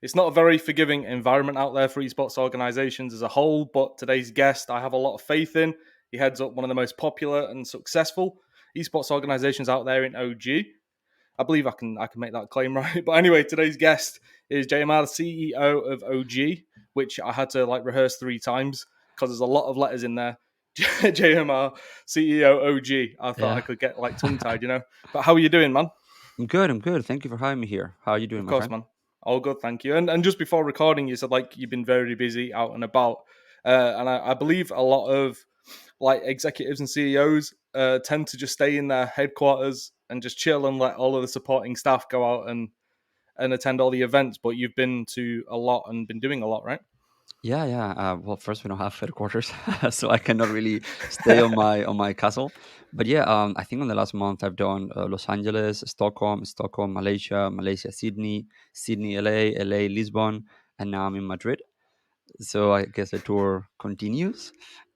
It's not a very forgiving environment out there for esports organizations as a whole, but today's guest I have a lot of faith in. He heads up one of the most popular and successful esports organizations out there in OG. I believe I can make that claim right. But anyway, today's guest is JMR, the CEO of OG, which I had to like rehearse 3 times because there's a lot of letters in there. JMR, CEO, OG. I thought I Yeah. could get like tongue tied, you know. But how are you doing, man? I'm good. I'm good. Thank you for having me here. How are you doing, Of my course, friend? man. All good, thank you. And just before recording, you said like you've been very busy out and about, and I believe a lot of like executives and CEOs tend to just stay in their headquarters and just chill and let all of the supporting staff go out and attend all the events. But you've been to a lot and been doing a lot, right? Yeah, yeah. Well, first we don't have headquarters, so I cannot really stay on my castle. But yeah, I think in the last month I've done Los Angeles, Stockholm, Malaysia, Sydney, LA, Lisbon, and now I'm in Madrid. So I guess the tour continues.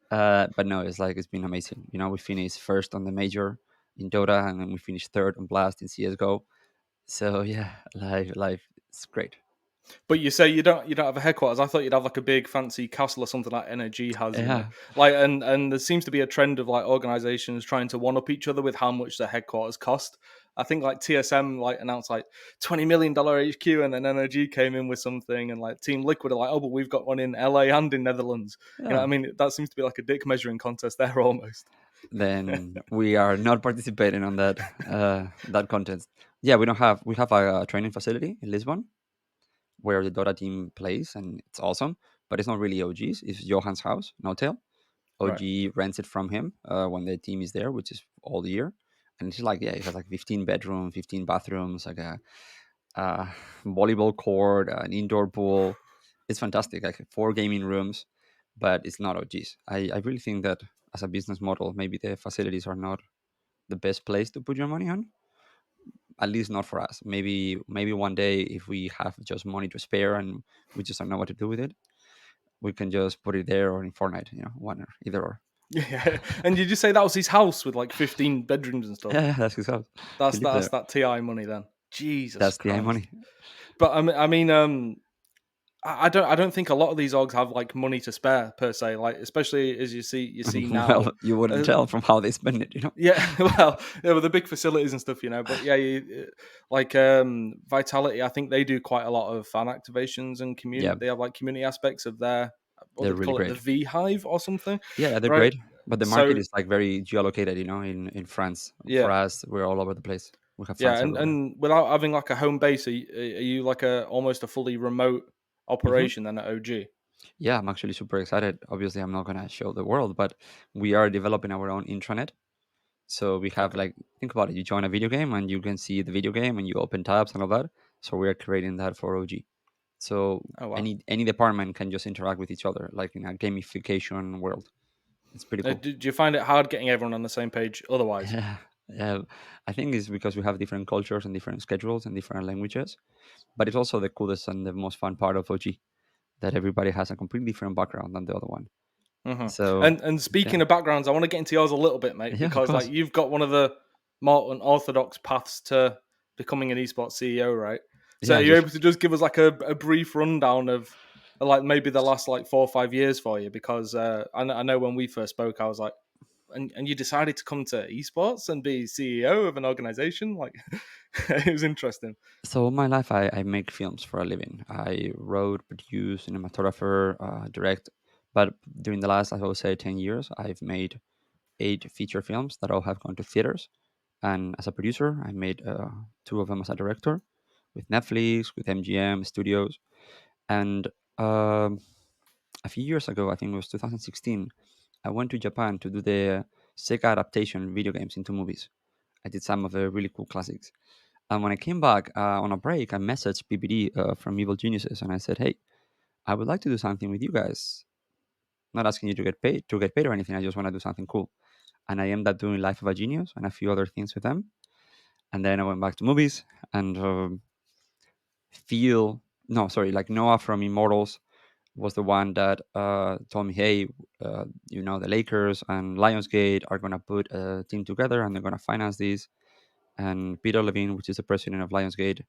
But no, it's been amazing. We finished first on the major in Dota, and then we finished third on Blast in CS:GO. So yeah, life is great. But you say you don't have a headquarters. I thought you'd have like a big fancy castle or something like Energy has, you know. Yeah, Like and there seems to be a trend of like organizations trying to one up each other with how much their headquarters cost. I think like TSM like announced like $20 million HQ, and then Energy came in with something, and like Team Liquid are like, oh, but we've got one in LA and in Netherlands. You know, what yeah. I mean, that seems to be like a dick measuring contest there almost. Then we are not participating on that contest. Yeah, we have a training facility in Lisbon where the Dota team plays, and it's awesome. But it's not really OG's. It's Johan's house, no hotel. Right. OG rents it from him when the team is there, which is all the year. And it's like, yeah, it has like 15 bedrooms, 15 bathrooms, like a volleyball court, an indoor pool. It's fantastic, like 4 gaming rooms, but it's not OG's. I really think that as a business model, maybe the facilities are not the best place to put your money on. At least not for us. Maybe one day if we have just money to spare and we just don't know what to do with it, we can just put it there or in Fortnite. One or either or. Yeah. And did you say that was his house with like 15 bedrooms and stuff? Yeah, that's his house. He That's lives that's there. that TI money then. Jesus That's the Christ. money. But I don't think a lot of these orgs have like money to spare per se. Like especially as you see now. Well, you wouldn't Uh, tell from how they spend it. yeah, well, yeah, with the big facilities and stuff, you know. But yeah, like Vitality, I think they do quite a lot of fan activations and Yeah, community. They have like community aspects of their what they're do they really call it, the great. V Hive or something, Yeah, they're right? great. But the market So is like very geolocated, in France. For yeah, us, we're all over the place. We have yeah, fans and everywhere. and without having like a home base, are you like a almost a fully remote Hmm. operation then at OG? Yeah, I'm actually super excited. Obviously, I'm not gonna show the world, but we are developing our own intranet. So we have Okay. like, think about it. You join a video game and you can see the video game and you open tabs and all that. So we are creating that for OG. So Oh wow. any department can just interact with each other, like in a gamification world. It's pretty cool. Did you find it hard getting everyone on the same page otherwise? Yeah, yeah. I think it's because we have different cultures and different schedules and different languages. But it's also the coolest and the most fun part of OG, that everybody has a completely different background than the other one. Hmm. So And yeah, speaking of backgrounds, I want to get into yours a little bit, mate, yeah, of because like course. you've got one of the more unorthodox paths to becoming an esports CEO, right? So Yeah, are you just able to just give us like a brief rundown of like maybe the last like 4 or 5 years for you? Because I know when we first spoke, I was like, and you decided to come to esports and be CEO of an organization, like it was interesting. so all my life I make films for a living. I wrote, produce, cinematographer, direct. But during the last, I would say, 10 years, I've made 8 feature films that all have gone to theaters. And as a producer, I made 2 of them as a director with Netflix, with MGM Studios, and um, a few years ago, I think it was 2016, I went to Japan to do the Sega adaptation video games into movies. I did some of the really cool classics. And when I came back on a break, I messaged PPD from Evil Geniuses, and I said, "Hey, I would like to do something with you guys. Not asking you to get paid or anything. I just want to do something cool." And I ended up doing Life of a Genius and a few other things with them. And then I went back to movies and feel no, sorry, like Noah from Immortals was the one that told me, "Hey, the Lakers and Lionsgate are gonna put a team together and they're gonna finance this." And Peter Levine, which is the president of Lionsgate,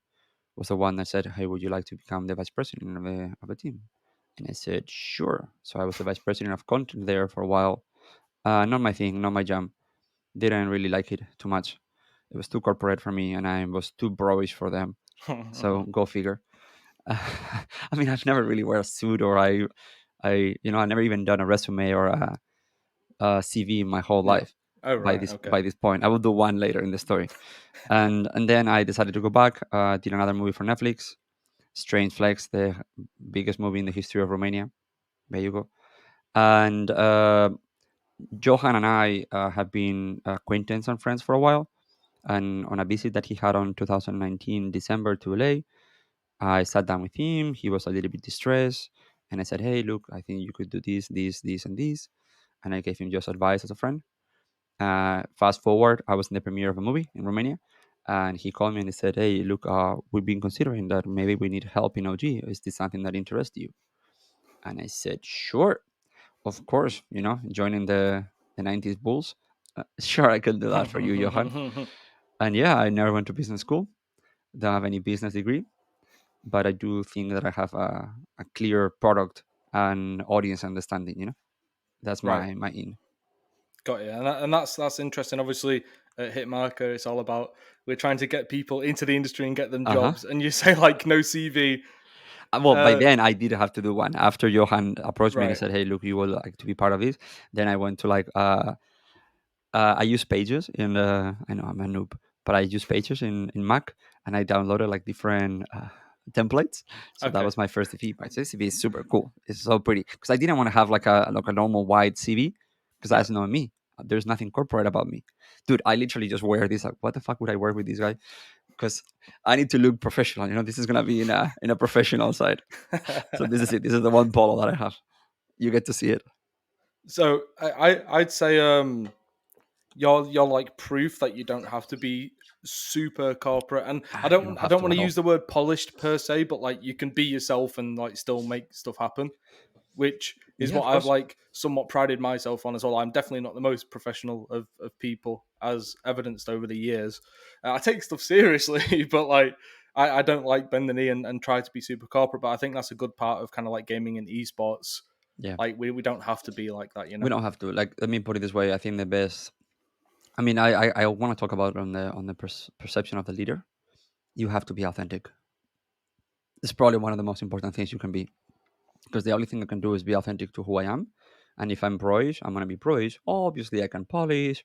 was the one that said, "Hey, would you like to become the vice president of a team?" And I said, "Sure." So I was the vice president of content there for a while. Not my thing, not my jam. Didn't really like it too much. It was too corporate for me, and I was too broish for them. So go figure. I mean, I've never really wear a suit, or I never even done a resume or a CV in my whole Yeah. life. Oh By right. this Okay. by this point, I will do one later in the story, and then I decided to go back. Did another movie for Netflix, Strange Flex, the biggest movie in the history of Romania. There you go. And Johan and I have been acquaintance and friends for a while. And on a visit that he had on 2019 December to LA, I sat down with him. He was a little bit distressed, and I said, "Hey, look, I think you could do this, and this." And I gave him just advice as a friend. Fast forward, I was in the premiere of a movie in Romania, and he called me and he said, "Hey, look, we've been considering that maybe we need help in OG. Is this something that interests you?" And I said, "Sure, of course. Joining the '90s Bulls. Sure, I could do that for you, Johan." And yeah, I never went to business school. Don't have any business degree, but I do think that I have a clear product and audience understanding. That's Right. my in. Got you. And that's interesting. Obviously, at Hitmarker, it's all about we're trying to get people into the industry and get them Uh huh. jobs. And you say like no CV. Well, by Uh, then I did have to do one. After Johan approached me and he right. said, "Hey, look, you would like to be part of this." Then I went to like I use Pages in I know I'm a noob, but I use Pages in Mac, and I downloaded like different templates. So that Okay. was my first CV. My CV is super cool. It's so pretty because I didn't want to have like a normal wide CV because Yeah. that's not me. There's nothing corporate about me, dude. I literally just wear this. Like, what the fuck would I wear with this guy? Because I need to look professional. This is gonna be in a professional side. So this is it. This is the one polo that I have. You get to see it. So I'd say you're like proof that you don't have to be super corporate. And I You don't don't I have don't to want to at all. use the word polished per se, but like you can be yourself and like still make stuff happen, which is Yeah, what of I've course. like somewhat prided myself on as well. I'm definitely not the most professional of people, as evidenced over the years. I take stuff seriously, but like I don't like bend the knee and try to be super corporate. But I think that's a good part of kind of like gaming and esports. Yeah, Like we don't have to be like that, you we know. don't have to. Like, let me put it this way. I think the best. I mean, I want to talk about on the perception of the leader. You have to be authentic. It's probably one of the most important things you can be because the only thing I can do is be authentic to who I am. And if I'm broish, I'm gonna be broish. Obviously, I can polish.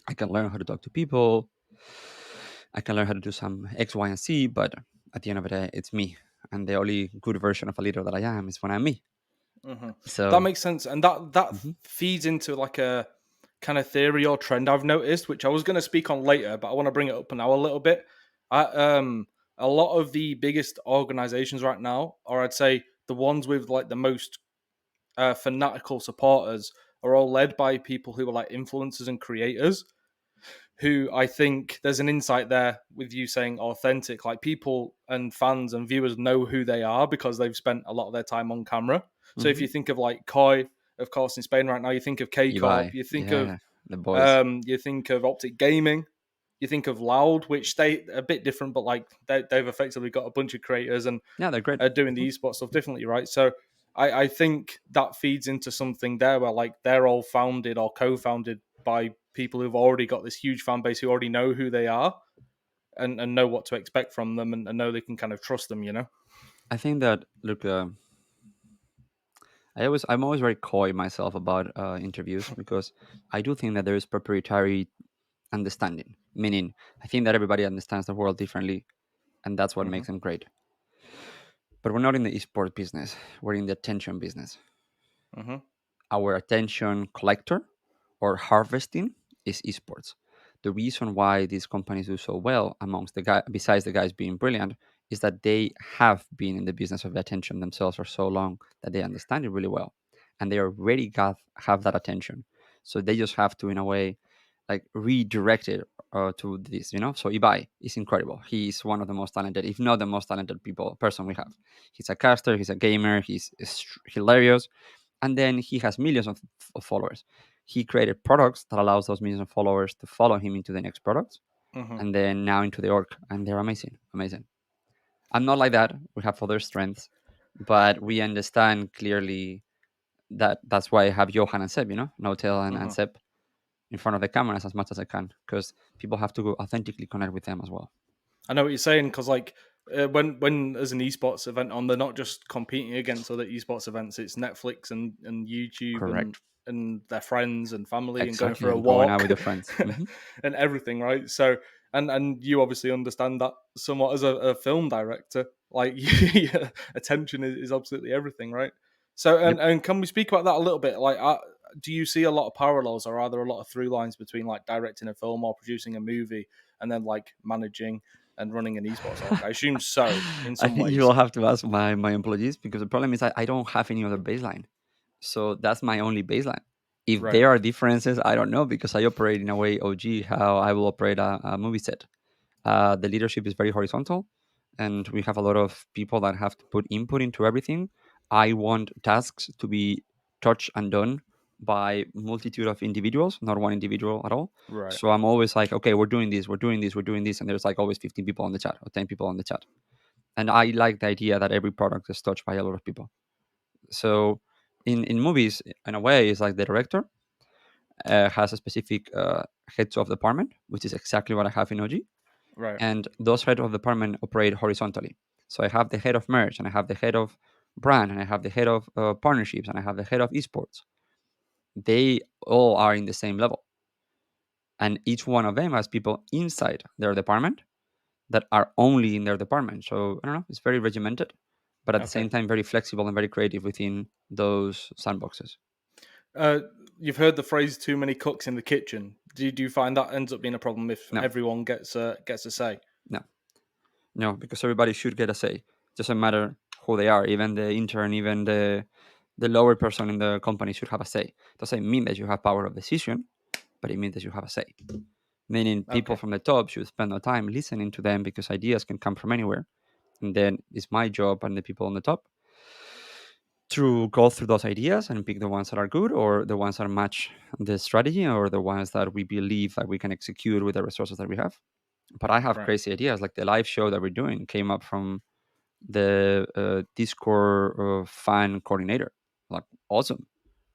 I can learn how to talk to people. I can learn how to do some X, Y, and Z. But at the end of the day, it's me. And the only good version of a leader that I am is when I'm me. Hmm. That So, makes sense, and that mhm. feeds into like a kind of theory or trend I've noticed, which I was going to speak on later, but I want to bring it up now a little bit. I, a lot of the biggest organizations right now, or I'd say the ones with like the most fanatical supporters, are all led by people who are like influencers and creators who I think there's an insight there with you saying authentic. Like people and fans and viewers know who they are because they've spent a lot of their time on camera. So if Mhm. you think of like Koi, of course, in Spain right now, you think of K Corp, Ibai, you think of yeah, the boys. Optic Gaming, you think of Loud, which they a bit different, but like they've effectively got a bunch of creators and Yeah, they're great. are doing the Mhm. esports stuff differently, right? So I think that feeds into something there where like they're all founded or co-founded by people who've already got this huge fan base who already know who they are and know what to expect from them and know they can kind of trust them, you know? I think that look, I'm always very coy myself about interviews because I do think that there is proprietary understanding. Meaning, I think that everybody understands the world differently, and that's what Hmm. makes them great. But we're not in the esports business; we're in the attention business. Hmm. Our attention collector or harvesting is esports. The reason why these companies do so well amongst the guy, besides the guys being brilliant, is that they have been in the business of attention themselves for so long that they understand it really well, and they already have that attention. So they just have to, in a way, like redirect it to this. So Ibai is incredible. He's one of the most talented, if not the most talented person we have. He's a caster. He's a gamer. He's hilarious, and then he has millions of followers. He created products that allows those millions of followers to follow him into the next products, Hmm. and then now into the org, and they're amazing, amazing. I'm not like that. We have other strengths, but we understand clearly that that's why I have Johan and Seb, Notel and Hmm. Seb in front of the cameras as much as I can, because people have to authentically connect with them as well. I know what you're saying because like when there's an esports event on, they're not just competing against other esports events. It's Netflix and YouTube Correct. and their friends and family and going Exactly. for a And going out walk with your friends. and everything, right? So and you obviously understand that somewhat as a film director, like attention is absolutely everything, right? So Yep. and can we speak about that a little bit? Like, do you see a lot of parallels, or are there a lot of through lines between like directing a film or producing a movie and then like managing and running an esports org? I assume so in I some think you will ways. have to ask my employees, because the problem is I don't have any other baseline. So that's my only baseline. If Right. there are differences, I don't know, because I operate in a way, OG, how I will operate a movie set. The leadership is very horizontal, and we have a lot of people that have to put input into everything. I want tasks to be touched and done by multitude of individuals, not one individual at all. Right. So I'm always like, okay, we're doing this, we're doing this, we're doing this, and there's like always 15 people on the chat or 10 people on the chat. And I like the idea that every product is touched by a lot of people. So in movies, in a way, it's like the director has a specific heads of department, which is exactly what I have in OG, Right. and those head of department operate horizontally. So I have the head of merch, and I have the head of brand, and I have the head of partnerships, and I have the head of esports. They all are in the same level, and each one of them has people inside their department that are only in their department. So I don't know, it's very regimented, but at the Okay. same time very flexible and very creative within those sandboxes. Uh, you've heard the phrase "too many cooks in the kitchen." Do you find that ends up being a problem if No, everyone gets a say? no, no, because everybody should get a say. Doesn't matter who they are, even the intern, even the lower person in the company should have a say. Doesn't mean that you have power of decision, but it means that you have a say. Meaning people Okay. from the top should spend no time listening to them, because ideas can come from anywhere. And then it's my job and the people on the top to go through those ideas and pick the ones that are good, or the ones that match the strategy, or the ones that we believe that we can execute with the resources that we have. But I have Right. crazy ideas, like the live show that we're doing came up from the Discord fan coordinator. Like, awesome.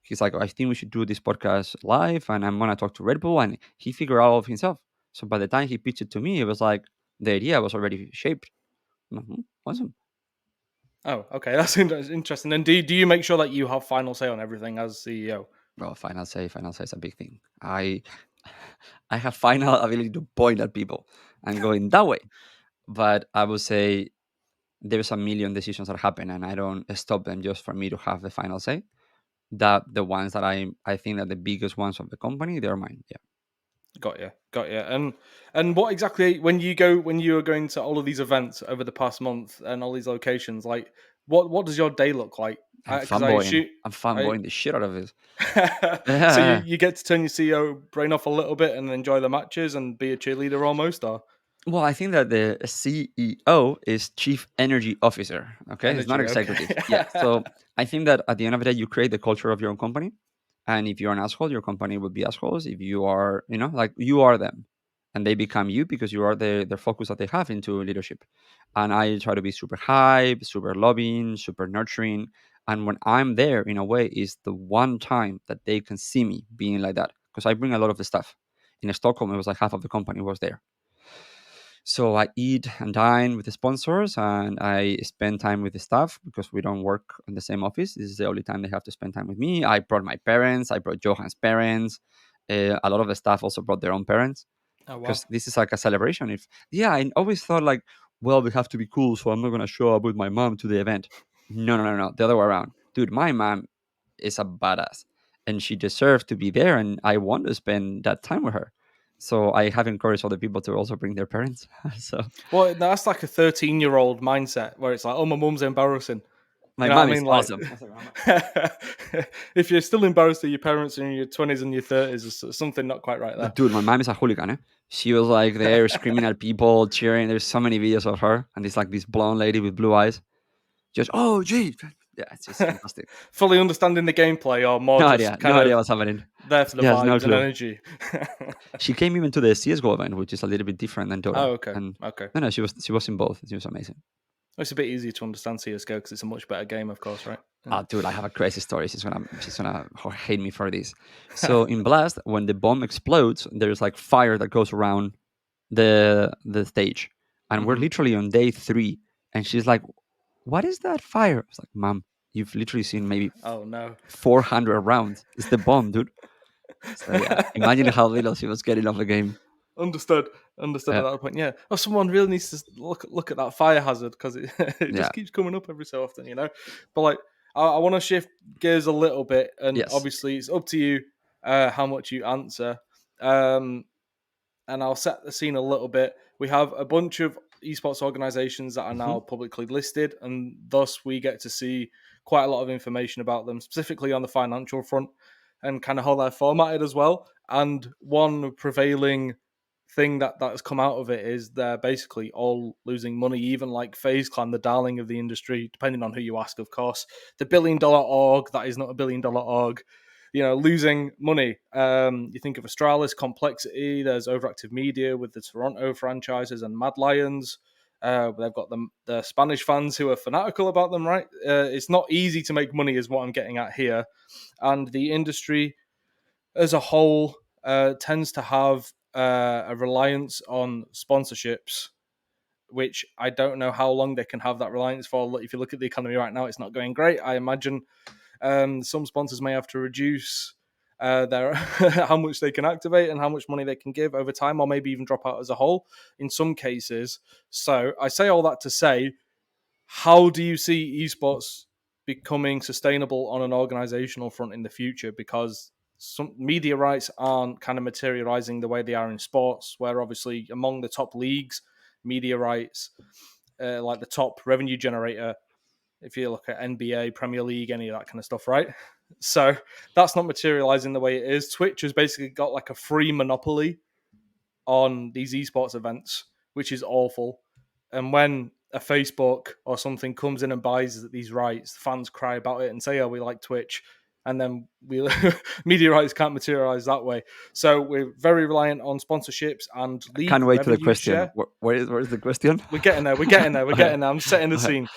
He's like, I think we should do this podcast live, and I'm gonna talk to Red Bull, and he figured out all of himself. So by the time he pitched it to me, it was like the idea was already shaped. Awesome. Oh, okay. That's interesting. And do you make sure that you have final say on everything as CEO? Well, final say is a big thing. I have final ability to point at people and go in that way. But I would say there's a million decisions that happen, and I don't stop them just for me to have the final say. That the ones that I think that the biggest ones of the company, they're mine. Yeah. Got you. And what exactly when you are going to all of these events over the past month and all these locations, like what does your day look like? I'm Because I fanboying. assume I'm I fanboying the shit out of this. so Yeah. you get to turn your CEO brain off a little bit and enjoy the matches and be a cheerleader almost, or Well, I think that the CEO is Chief Energy Officer. Okay, it's not energy. executive. Okay. Yeah. So I think that at the end of the day, you create the culture of your own company, and if you're an asshole, your company will be assholes. If you are, like you are them, and they become you because you are the focus that they have into leadership. And I try to be super hype, super loving, super nurturing. And when I'm there, in a way, is the one time that they can see me being like that, because I bring a lot of the stuff. In Stockholm, it was like half of the company was there. So I eat and dine with the sponsors, and I spend time with the staff, because we don't work in the same office. This is the only time they have to spend time with me. I brought my parents. I brought Johan's parents. A lot of the staff also brought their own parents, Oh wow. because this is like a celebration. If Yeah, I always thought like, well, we have to be cool, so I'm not gonna show up with my mom to the event. No, no, no, no. The other way around, dude. My mom is a badass, and she deserves to be there, and I want to spend that time with her. So I have encouraged other people to also bring their parents. So Well, that's like a 13-year-old mindset where it's like, oh, my mum's embarrassing. my You know what mom I is mean? Like, awesome. I was like, "Mama." if you're still embarrassed of your parents in your 20s and your 30s, there's something not quite right But dude, my mom is a hooligan. Eh? She was like there screaming at people, cheering. There's so many videos of her, and it's like this blonde lady with blue eyes. Just, oh, gee. Yeah, it's just there. fantastic. Fully understanding the gameplay or more No just idea. No kind idea of what's happening. there for the She has no vibes and clue. energy. She came even to the CSGO event, which is a little bit different than Dota. Oh, okay. And Okay. no, she was in both. She was amazing. It's a bit easier to understand CS:GO because it's a much better game, of course, right? Oh, dude, I have a crazy story. She's gonna hate me for this. So in Blast, when the bomb explodes, there's like fire that goes around the stage, and we're Hmm. literally on day 3, and she's like, "What is that fire?" It's like, "Mom, you've literally seen maybe Oh no. 400 rounds. It's the bomb, dude." So yeah, imagine how little she was getting off the game. Understood. Understood at Uh, that point. Yeah. Oh, someone really needs to look at that fire hazard because it it yeah. just keeps coming up every so often, you know. But like, I want to shift gears a little bit, and Yes. obviously it's up to you how much you answer. Um, and I'll set the scene a little bit. We have a bunch of esports organizations that are Hmm. now publicly listed, and thus we get to see quite a lot of information about them, specifically on the financial front and kind of how they're formatted as well. And one prevailing thing that has come out of it is they're basically all losing money, even like FaZe Clan, the darling of the industry, depending on who you ask, of course. The $1 billion org that is not a $1 billion org, losing money. You think of Astralis, Complexity. There's Overactive Media with the Toronto franchises and Mad Lions. They've got the Spanish fans who are fanatical about them, right? It's not easy to make money, is what I'm getting at here. And the industry as a whole tends to have a reliance on sponsorships, which I don't know how long they can have that reliance for. If you look at the economy right now, it's not going great. I imagine some sponsors may have to reduce their how much they can activate and how much money they can give over time, or maybe even drop out as a whole in some cases. So I say all that to say, how do you see esports becoming sustainable on an organizational front in the future? Because some media rights aren't kind of materializing the way they are in sports, where obviously among the top leagues, media rights, like the top revenue generator, if you look at NBA, Premier League, any of that kind of stuff, right? So that's not materializing the way it is. Twitch has basically got like a free monopoly on these esports events, which is awful. And when a Facebook or something comes in and buys these rights, fans cry about it and say, "Oh, we like Twitch," and then we media rights can't materialize that way. So we're very reliant on sponsorships and I league can't wait to the revenue question. share. Where's the question? We're getting there. We're getting there. We're Okay. getting there. I'm setting the Okay. scene.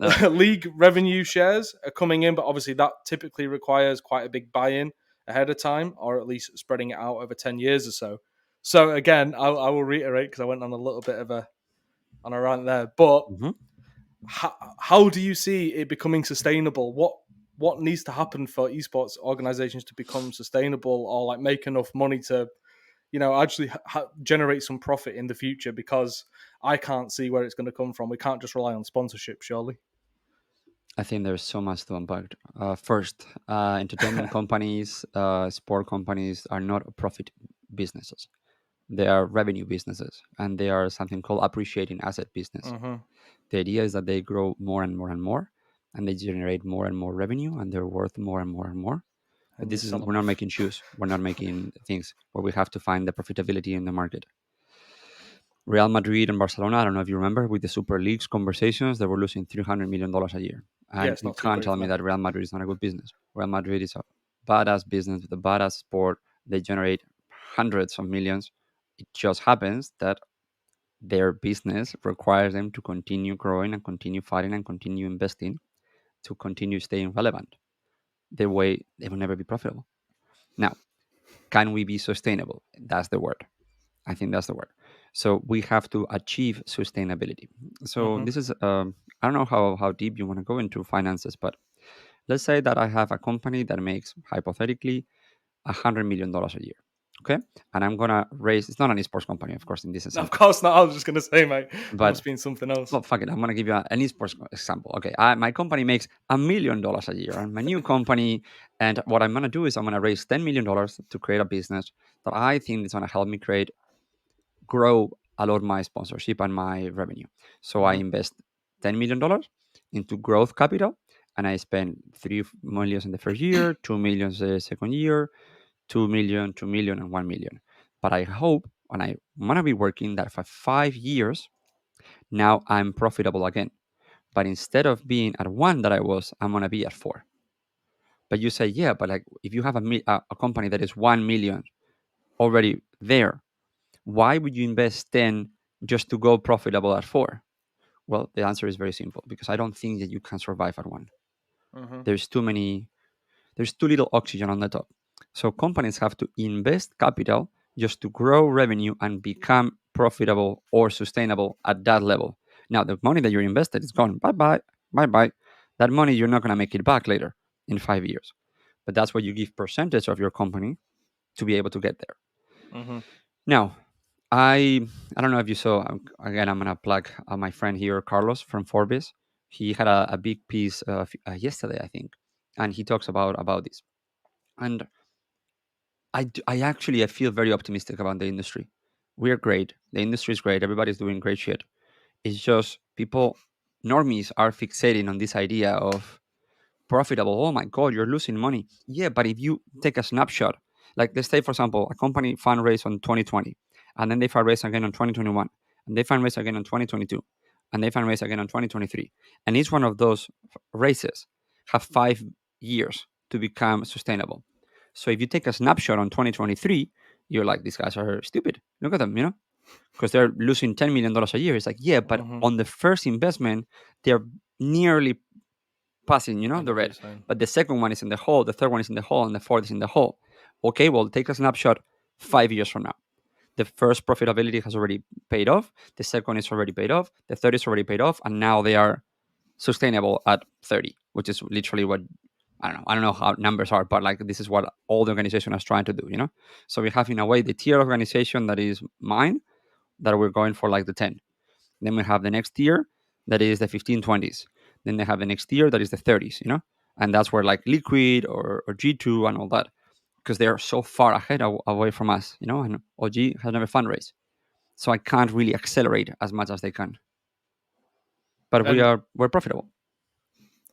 No. League revenue shares are coming in, but obviously that typically requires quite a big buy-in ahead of time, or at least spreading it out over 10 years or so. So again, I will reiterate because I went on a little bit of a rant there. But Mhm. how do you see it becoming sustainable? What needs to happen for esports organizations to become sustainable, or like make enough money to actually generate some profit in the future? Because I can't see where it's going to come from. We can't just rely on sponsorship, surely. I think there's so much to unpack. First, entertainment companies, sport companies are not profit businesses. They are revenue businesses, and they are something called appreciating asset business. Mm-hmm. The idea is that they grow more and more and more, and they generate more and more revenue, and they're worth more and more and more. But And you this is sell we're them not off. making shoes. We're not making things where we have to find the profitability in the market. Real Madrid and Barcelona, I don't know if you remember, with the Super Leagues conversations, they were losing $300 million a year. Yeah, And it's you not too can't great tell for me them. that Real Madrid is not a good business. Real Madrid is a badass business with a badass sport. They generate hundreds of millions. It just happens that their business requires them to continue growing and continue fighting and continue investing to continue staying relevant. The way they will never be profitable. Now, can we be sustainable? That's the word. I think that's the word. So we have to achieve sustainability. So Mm-hmm. this is I don't know how deep you want to go into finances, but let's say that I have a company that makes hypothetically $100 million a year. Okay. And I'm gonna raise, it's not an esports company, of course, in this Of example. course not. I was just going to say, mate, it But must be in something else. well, fuck it. I'm gonna give you an esports example. Okay, my company makes $1 million a year, and my new company. And what I'm gonna do is I'm gonna raise $10 million to create a business that I think is gonna help me grow a lot my sponsorship and my revenue. So I Mm-hmm. invest $10 million into growth capital, and I spend 3 million in the first year, 2 million the second year, 2 million, 2 million, and 1 million. But I hope, and I wanna be working that for 5 years. Now I'm profitable again. But instead of being at one that I was, I'm gonna be at four. But you say, yeah, but like if you have a company that is 1 million already there, why would you invest 10 just to go profitable at four? Well, the answer is very simple, because I don't think that you can survive at one. Mm-hmm. There's too many, there's too little oxygen on the top. So companies have to invest capital just to grow revenue and become profitable or sustainable at that level. Now, the money that you invested is gone. Bye bye. Bye bye. That money, you're not going to make it back later in 5 years. But that's what you give percentage of your company to be able to get there. Mm-hmm. Now, I don't know if you saw, again, I'm going to plug my friend here, Carlos from Forbes. He had a big piece yesterday, I think, and he talks about this. And I actually I feel very optimistic about the industry. We're great. The industry is great. Everybody's doing great shit. It's just people, normies, are fixating on this idea of profitable. Oh my God, you're losing money. Yeah, but if you take a snapshot, like let's say, for example, a company fundraised on 2020, and then they fundraise again on 2021, and they fundraise again on 2022, and they fundraise again on 2023. And each one of those races have 5 years to become sustainable. So if you take a snapshot on 2023, you're like, these guys are stupid. Look at them, because they're losing $10 million a year. It's like, yeah, but Mm-hmm. on the first investment, they're nearly passing, I the get what you're red. saying. But the second one is in the hole, the third one is in the hole, and the fourth is in the hole. Okay, well, take a snapshot 5 years from now. The first profitability has already paid off. The second is already paid off. The third is already paid off, and now they are sustainable at 30, which is literally what I don't know. I don't know how numbers are, but like this is what all the organization is trying to do. So we have in a way the tier organization that is mine, that we're going for like the 10. Then we have the next tier that is the 15-20s. Then they have the next tier that is the 30s. And that's where like Liquid or G2 and all that, because they are so far ahead away from us. And OG has never fundraised. So I can't really accelerate as much as they can. But And we're profitable.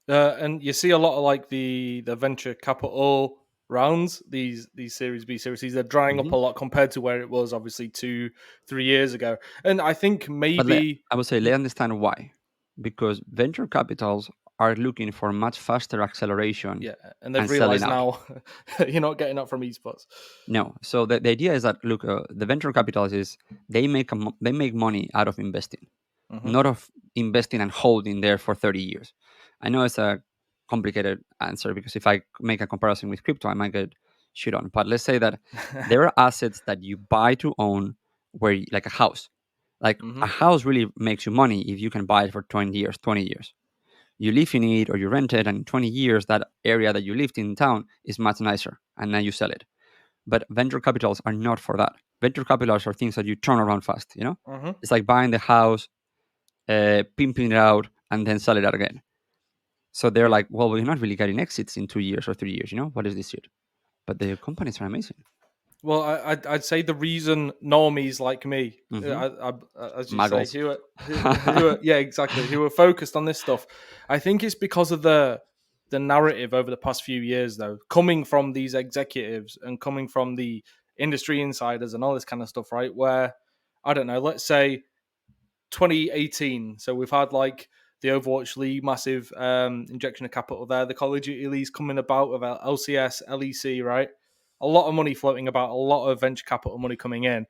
and you see a lot of like the venture capital rounds, these Series B, Series C's, they're drying up hmm a lot compared to where it was obviously 2-3 years ago. And I think But maybe I would say let understand why. Because venture capitals are looking for much faster acceleration yeah, and they've and selling realized out. now you're not getting that from esports. No. So the idea is that, look, the venture capitals is they make money out of investing, Mm-hmm. not of investing and holding there for 30 years. I know it's a complicated answer, because if I make a comparison with crypto, I might get shit on. But let's say that there are assets that you buy to own, like a house. Like Mm-hmm. a house really makes you money if you can buy it for 20 years, 20 years. You live in it or you rent it, and in 20 years, that area that you lived in town is much nicer, and then you sell it. But venture capitals are not for that. Venture capitals are things that you turn around fast. Mm-hmm. It's like buying the house, pimping it out, and then sell it out again. So they're Yeah. like, well, we're not really getting exits in 2 years or 3 years. What is this shit? But the companies are amazing. Well, I'd say the reason normies like me, hmm as you say, Muggles. who are yeah, exactly, who are focused on this stuff, I think it's because of the narrative over the past few years, though, coming from these executives and coming from the industry insiders and all this kind of stuff, right? Where I don't know, let's say 2018. So we've had like the Overwatch League, massive injection of capital there. The Call of Duty League's coming about with LCS, LEC, right? A lot of money floating about, a lot of venture capital money coming in.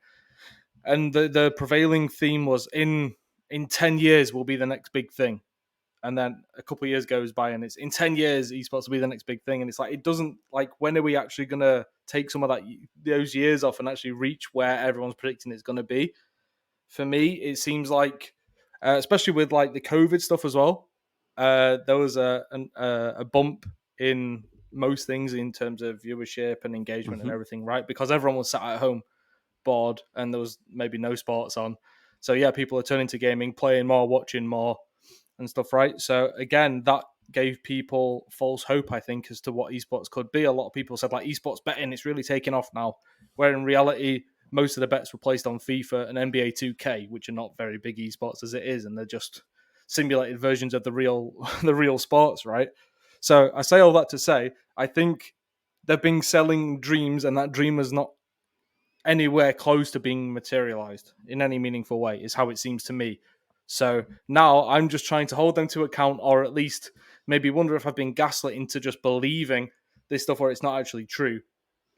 And the prevailing theme was in 10 years will be the next big thing. And then a couple of years goes by and it's in 10 years esports will be the next big thing. And it's like, it doesn't, like, when are we actually going to take some of those years off and actually reach where everyone's predicting it's going to be? For me, it seems like, especially with like the COVID stuff as well, there was a bump in most things in terms of viewership and engagement and hmm everything, right? Because everyone was sat at home, bored, and there was maybe no sports on. So yeah, people are turning to gaming, playing more, watching more, and stuff, right? So again, that gave people false hope, I think, as to what esports could be. A lot of people said like esports betting, it's really taking off now, where in reality, most of the bets were placed on FIFA and NBA 2K, which are not very big esports as it is, and they're just simulated versions of the real the real sports, right? So I say all that to say, I think they've been selling dreams, and that dream has not anywhere close to being materialized in any meaningful way, is how it seems to me. So now I'm just trying to hold them to account, or at least maybe wonder if I've been gaslit into just believing this stuff where it's not actually true.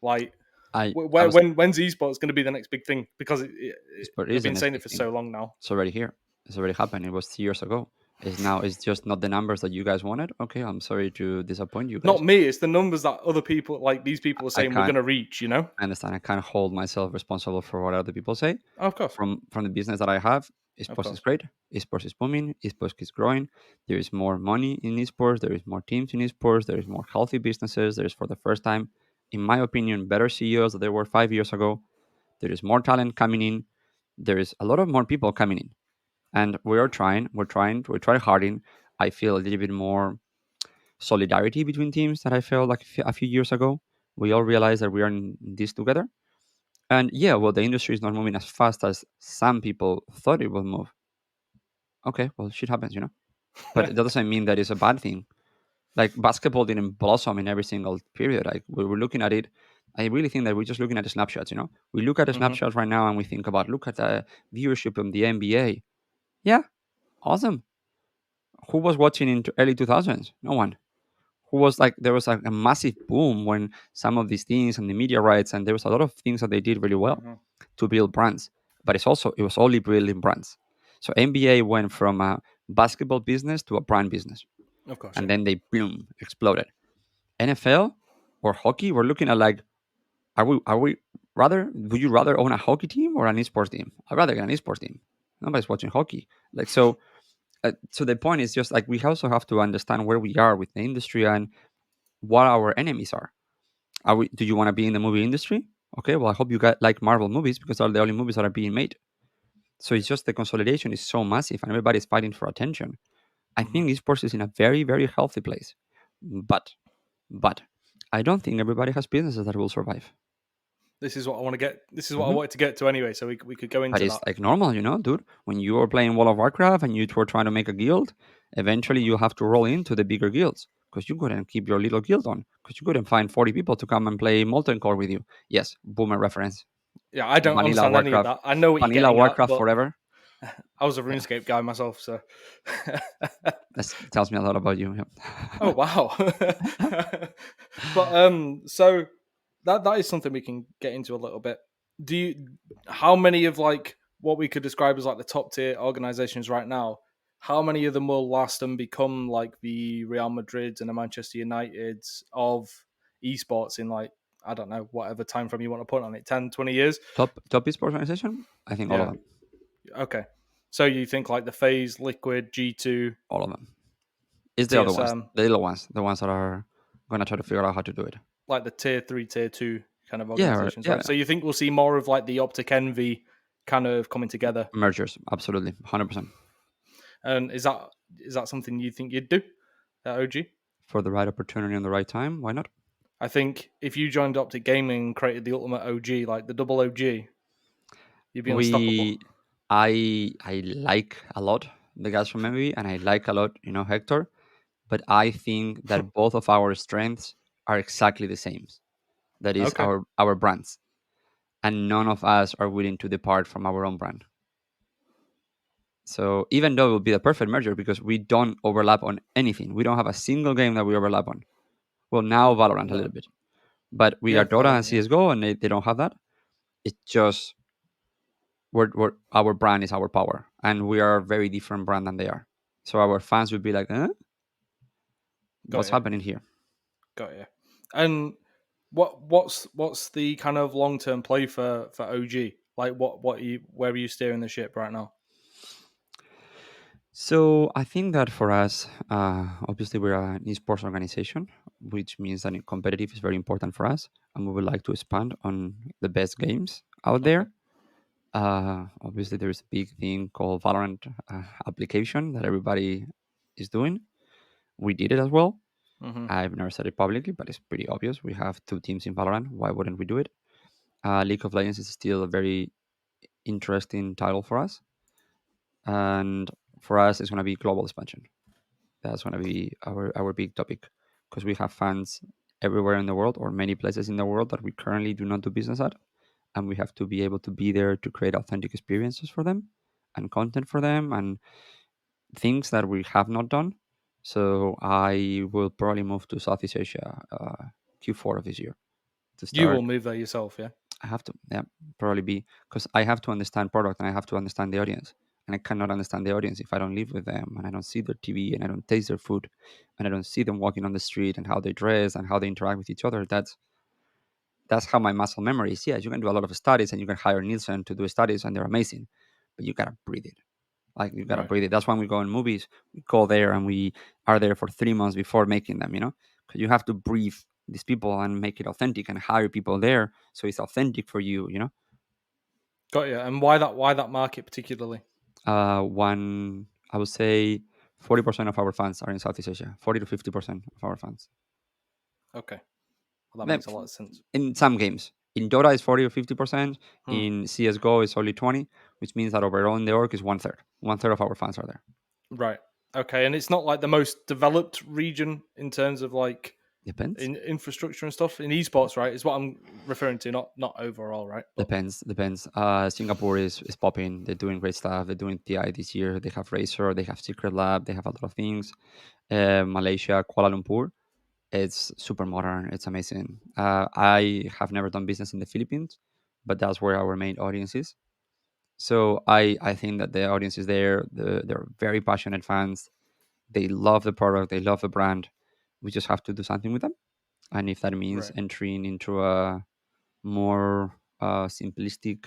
Like, I was when's esports going to be the next big thing? Because Esport they've is the been next saying it big for thing. so long now. It's already here. It's already happened. It was 2 years ago. It's just not the numbers that you guys wanted. Okay, I'm sorry to disappoint you Not guys. me. It's the numbers that other people, like these people, are I saying we're can't going to reach. You know? I understand. I can't hold myself responsible for what other people say. Oh, of course, From the business that I have, of esports is course. great. Esports is booming. Esports keeps growing. There is more money in esports. There is more teams in esports. There is more healthy businesses. There is, for the first time, in my opinion, better CEOs than there were 5 years ago. There is more talent coming in. There is a lot of more people coming in, and we are trying. We're trying harding. I feel a little bit more solidarity between teams that I felt like a few years ago. We all realize that we are in this together. And yeah, well, the industry is not moving as fast as some people thought it would move. Okay, well, shit happens, But it doesn't mean that it's a bad thing. Like basketball didn't blossom in every single period. Like we were looking at it. I really think that we're just looking at the snapshots. We look at the Hmm. snapshots right now and we think about, look at the viewership in the NBA. Yeah, awesome. Who was watching in early 2000s? No one. Who was like, there was like a massive boom when some of these things and the media rights, and there was a lot of things that they did really well Hmm. to build brands. But it was only building brands. So NBA went from a basketball business to a brand business, Of course, and yeah. then they boom exploded. NFL or hockey, we're looking at like, are we rather? Would you rather own a hockey team or an esports team? I'd rather get an esports team. Nobody's watching hockey. Like so. So the point is just like we also have to understand where we are with the industry and what our enemies are. Do you want to be in the movie industry? Okay, well I hope you got like Marvel movies because they're the only movies that are being made. So it's just the consolidation is so massive and everybody's fighting for attention. I Hmm. think esports is in a very, very healthy place. But but I don't think everybody has businesses that will survive. This is what I want to get. This is what I Mhm. wanted to get to anyway. So we could go But into it's that. like normal, dude. When you are playing World of Warcraft and you were trying to make a guild, eventually Hmm. you have to roll into the bigger guilds because you couldn't keep your little guild on because you couldn't find 40 people to come and play Molten Core with you. Yes, boomer reference. Yeah, I don't Vanilla understand any of Warcraft. that. I know what you're Vanilla getting at, Warcraft but forever. I was a Yeah, RuneScape guy myself, so. that tells me a lot about you. Oh wow. But so that is something we can get into a little bit. Do you how many of like what we could describe as like the top tier organizations right now, how many of them will last and become like the Real Madrids and the Manchester Uniteds of esports in like, I don't know, whatever time frame you want to put on it, 10, 20 years? Top esports organization? I think all of Yeah. them. Okay. So you think like the Phase, Liquid, G2, All of them. It's the other ones, TSM, the little ones, the ones that are gonna try to figure out how to do it. like the tier 3, tier 2 kind of Yeah, organizations, yeah. right? So you think we'll see more of like the Optic Envy kind of coming together? Mergers, absolutely, 100%. And is that something you think you'd do at OG? For the right opportunity and the right time, why not? I think if you joined Optic Gaming and created the ultimate OG, like the double OG, you'd be unstoppable. We, I like a lot the guys from MV, and I like a lot, Hector. But I think that both of our strengths are exactly the same. That is Okay, our brands, and none of us are willing to depart from our own brand. So even though it would be the perfect merger because we don't overlap on anything, we don't have a single game that we overlap on. Well, now Valorant a no, little bit, but we yeah, are Dota and Valorant, yeah, CS:GO, and they don't have that. It's just our brand is our power, and we are a very different brand than they are. So our fans would be like, got what's you, happening here? got you. And what's the kind of long term play for OG? Like where are you steering the ship right now? So I think that for us, obviously we're an esports organization, which means that competitive is very important for us, and we would like to expand on the best games out Okay. there. Obviously, there's a big thing called Valorant application that everybody is doing. We did it as well. Mm-hmm. I've never said it publicly, but it's pretty obvious. We have two teams in Valorant. Why wouldn't we do it? League of Legends is still a very interesting title for us, and for us, it's going to be global expansion. That's going to be our big topic because we have fans everywhere in the world or many places in the world that we currently do not do business at, and we have to be able to be there to create authentic experiences for them and content for them and things that we have not done. So I will probably move to Southeast Asia Q4 of this year to You will start. move there yourself, yeah. I have to, yeah, probably be because I have to understand product and I have to understand the audience. and I cannot understand the audience if I don't live with them and I don't see their TV and I don't taste their food and I don't see them walking on the street and how they dress and how they interact with each other. That's how my muscle memory is. Yes, you can do a lot of studies and you can hire Nielsen to do studies and they're amazing, but you gotta breathe it. Like you gotta Right. breathe it. That's when we go in movies. We go there and we are there for 3 months before making them. Because you have to breathe these people and make it authentic and hire people there so it's authentic for you. Got you. And why that market particularly? One, I would say 40% of our fans are in Southeast Asia. 40 to 50% of our fans. Okay. Well, that Then makes a lot of sense. in some games. In Dota is 40 or 50%. Hmm. In CSGO is only 20, which means that overall in the org is one third. One third of our fans are there. Right. Okay. And it's not like the most developed region in terms of like Depends. in infrastructure and stuff in esports, right? Is what I'm referring to, not overall, right? But Depends. Singapore is popping. They're doing great stuff. They're doing TI this year. They have Razer. They have Secret Lab. They have a lot of things. Malaysia, Kuala Lumpur. It's super modern. It's amazing. I have never done business in the Philippines, but that's where our main audience is. So I think that the audience is there. They're very passionate fans. They love the product. They love the brand. We just have to do something with them. And if that means right. entering into a more simplistic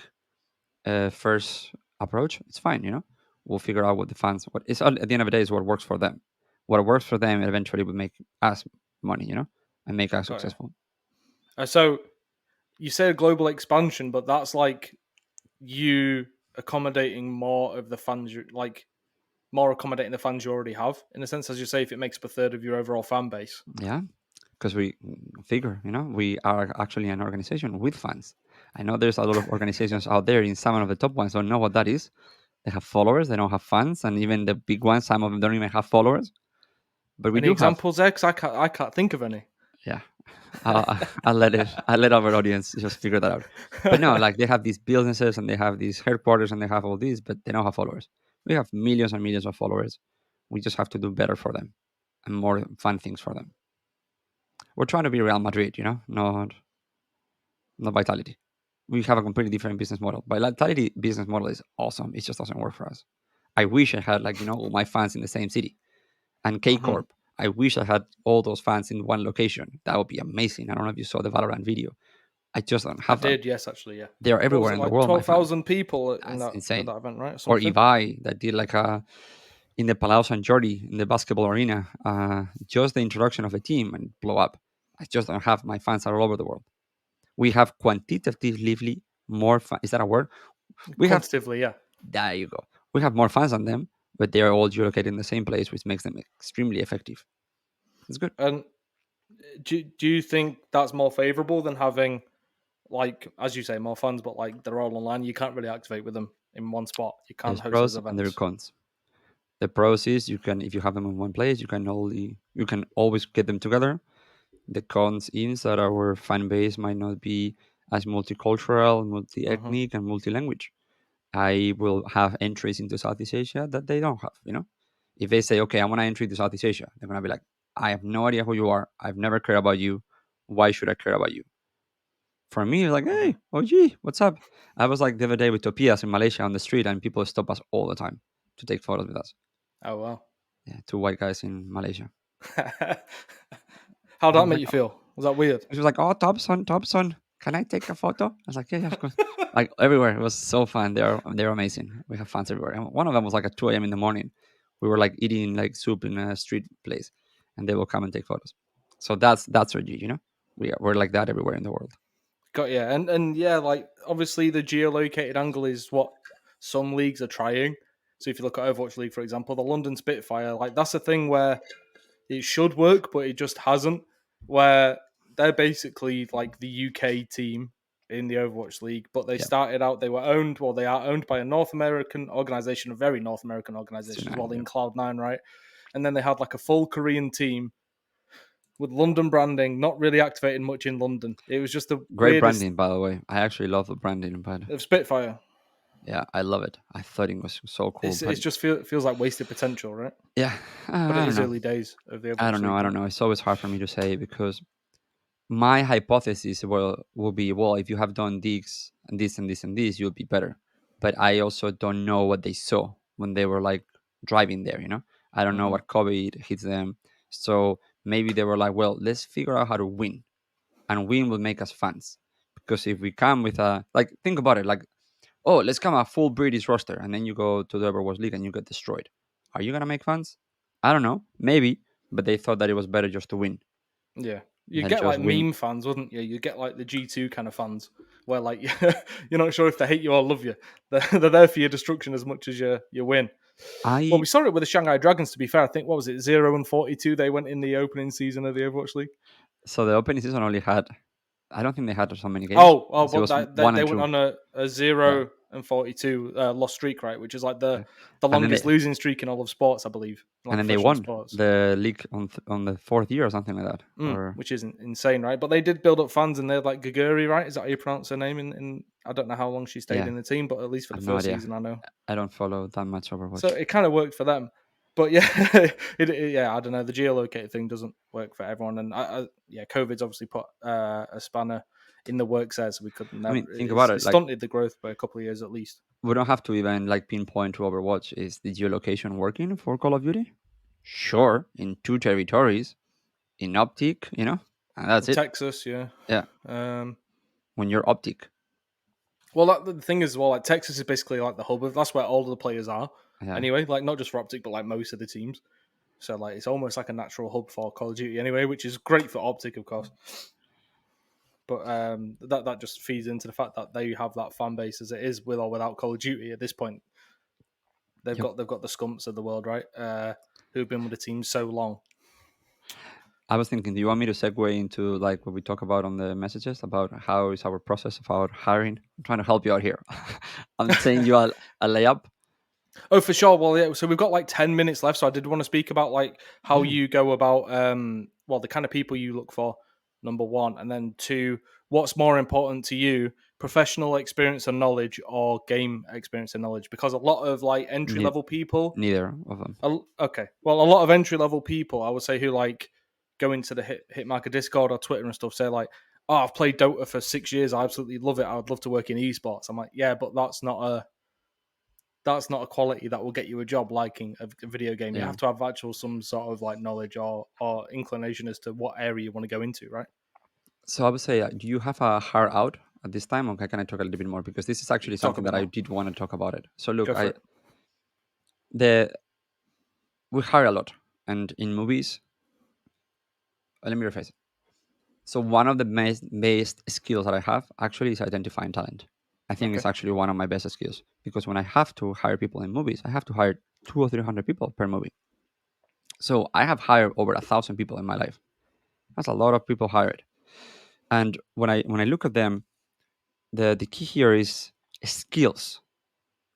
first approach, it's fine. We'll figure out what the fans. What it's at the end of the day is what works for them. What works for them eventually will make us money. And make us Got you. successful. So you said global expansion, but that's like you accommodating more of the fans you like more accommodating the fans you already have in a sense, as you say, if it makes up a third of your overall fan base. Yeah, because we figure, we are actually an organization with fans. I know there's a lot of organizations out there, in some of the top ones don't know what that is. They have followers, they don't have fans, and even the big ones, some of them don't even have followers. But we Any do have, examples there? Because I can't think of any. yeah. I'll let our audience just figure that out. But no, like they have these businesses and they have these headquarters and they have all these, but they don't have followers. We have millions and millions of followers. We just have to do better for them and more fun things for them. We're trying to be Real Madrid, not Vitality. We have a completely different business model. Vitality business model is awesome. It just doesn't work for us. I wish I had all my fans in the same city. And K Hmm. Corp, I wish I had all those fans in one location. That would be amazing. I don't know if you saw the Valorant video. I just don't I have that. did, yes, actually, yeah. They are What was everywhere it in the like? world, my fans. 12,000 people in That's that at insane. that event, right? Or Or something. Ibai that did like in the Palau San Jordi in the basketball arena. Just the introduction of a team and blow up. I just don't have my fans are all over the world. We have quantitatively more fans. Is that a word? We have, Quantitatively, yeah. there you go. We have more fans than them, but they are all geolocated in the same place, which makes them extremely effective. It's good. And do you think that's more favorable than having, like, as you say, more fans, but like they're all online? You can't really activate with them in one spot. You can't There's host those pros and there are events. cons. The pros is you can, if you have them in one place, you can always get them together. The cons is that our fan base might not be as multicultural, Hmm. multi-ethnic, and multi-language. I will have entries into Southeast Asia that they don't have. If they say, okay, I want to enter into Southeast Asia, they're going to be like, I have no idea who you are. I've never cared about you. Why should I care about you? For me, it's like, Hmm. hey, OG, what's up? I was like the other day with Topias in Malaysia on the street, and people stop us all the time to take photos with us. Oh well. Yeah, two white guys in Malaysia. How'd And I that was make like, you feel? Was that weird? she was like, "Oh, Thompson, can I take a photo?" I was like, "Yeah, yeah, of course." Like everywhere, it was so fun. They're amazing. We have fans everywhere. And one of them was like at 2 a.m. in the morning. We were like eating like soup in a street place, and they will come and take photos. So that's what we're like that everywhere in the world. Got yeah, and yeah, like obviously the geolocated angle is what some leagues are trying. So if you look at Overwatch League, for example, the London Spitfire, like that's a thing where it should work, but it just hasn't. Where they're basically like the UK team in the Overwatch League, but they Yeah, started out, they were owned, well, they are owned by a North American organization, a very North American it's organization as tonight. well, Yeah. in Cloud9, right? And then they had like a full Korean team with London branding, not really activating much in London. It was just the Great weirdest branding, by the way. I actually love the branding, but of Spitfire. yeah, I love it. I thought it was so cool, It's but just feels like wasted potential, right? yeah, But I it don't is know. early days of the I Overwatch don't know. League, I right? don't know. It's always hard for me to say because my hypothesis will be, well, if you have done this and this and this and this, you'll be better. But I also don't know what they saw. when they were like driving there. I don't know Hmm. what COVID hits them. So maybe they were like, well, let's figure out how to win, and win will make us fans. Because if we come with a, like, think about it, like, oh, let's come a full British roster, and then you go to the Overwatch League and you get destroyed. Are you gonna make fans? I don't know, maybe, but they thought that it was better just to win Yeah. You than get just like win. meme fans, wouldn't you? You get like the G2 kind of fans where like you're not sure if they hate you or love you. They're there for your destruction as much as your win. Well, I we saw it with the Shanghai Dragons, to be fair. I think, what was it, 0-42 they went in the opening season of the Overwatch League? So the opening season only had, I don't think they had so many games. Oh, It but was they, one they and went two. on a Yeah, 0-42 lost streak, right? Which is like yeah. the And then longest they losing streak in all of sports, I believe, and like then they professional won sports. the league on the fourth year or something like that. Or Which isn't insane, right? But they did build up fans, and they're like Gaguri, right? Is that how you pronounce her name? In I don't know how long she stayed yeah, in the team, but at least for I the have no first idea. season, I know. I don't follow that much So Overwatch. it kind of worked for them. But yeah, yeah, I don't know. The geolocated thing doesn't work for everyone, and yeah, COVID's obviously put a spanner in the works there, so we could I never. mean, think about It it. Like, stunted the growth by a couple of years at least. we don't have to even like pinpoint to Overwatch. Is the geolocation working for Call of Duty? Sure, in two territories, in optic, and that's it. Texas, yeah. Yeah, Um, when you're optic. well, the thing is, well, like Texas is basically like the hub of that's where all of the players are. Yeah. Anyway, like not just for Optic, but like most of the teams. So like it's almost like a natural hub for Call of Duty anyway, which is great for Optic, of course. But that just feeds into the fact that they have that fan base as it is with or without Call of Duty at this point. Yep. They've got the scumps of the world, right? Who've been with the team so long. I was thinking, do you want me to segue into like what we talk about on the messages about how is our process about hiring? I'm trying to help you out here. I'm saying you a layup. Oh, for sure. Well, yeah. So we've got like 10 minutes left. So I did want to speak about like how Yeah. you go about, well, the kind of people you look for. Number one, and then two, what's more important to you, professional experience and knowledge, or game experience and knowledge? Because a lot of like entry Ne- level people, neither of them. okay, well, a lot of entry level people, I would say, who like go into the Hitmarker Discord or Twitter and stuff, say like, "Oh, I've played Dota for 6 years. I absolutely love it. I would love to work in esports." I'm like, yeah, but that's not a quality that will get you a job liking a video game. You Yeah. have to have actual some sort of like knowledge or inclination as to what area you want to go into, right? So I would say, do you have a hard out at this time, or can I talk a little bit more because this is actually Talk a something bit that I more. did want to talk about it. So look, Go for I it. the we hire a lot, and in movies, let me rephrase it. So one of the best skills that I have actually is identifying talent. I think Okay. it's actually one of my best skills because when I have to hire people in movies, I have to hire 200 or 300 people per movie. So I have hired over 1,000 people in my life. That's a lot of people hired. And when I look at them, the key here is skills,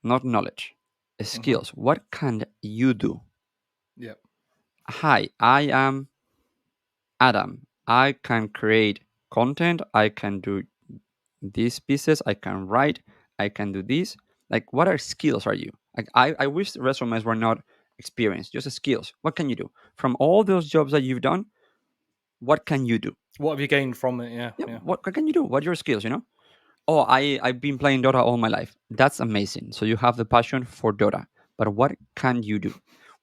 not knowledge. Mm-hmm. Skills. What can you do? Yeah. Hi, I am Adam. I can create content. I can do these pieces. I can write. I can do this. Like, what are skills are you? Like, I wish resumes were not experience, just skills. What can you do? From all those jobs that you've done, what can you do? What have you gained from it? Yeah. Yeah, Yeah. what can you do? What are your skills? Oh, I've been playing Dota all my life. That's amazing. So you have the passion for Dota. But what can you do?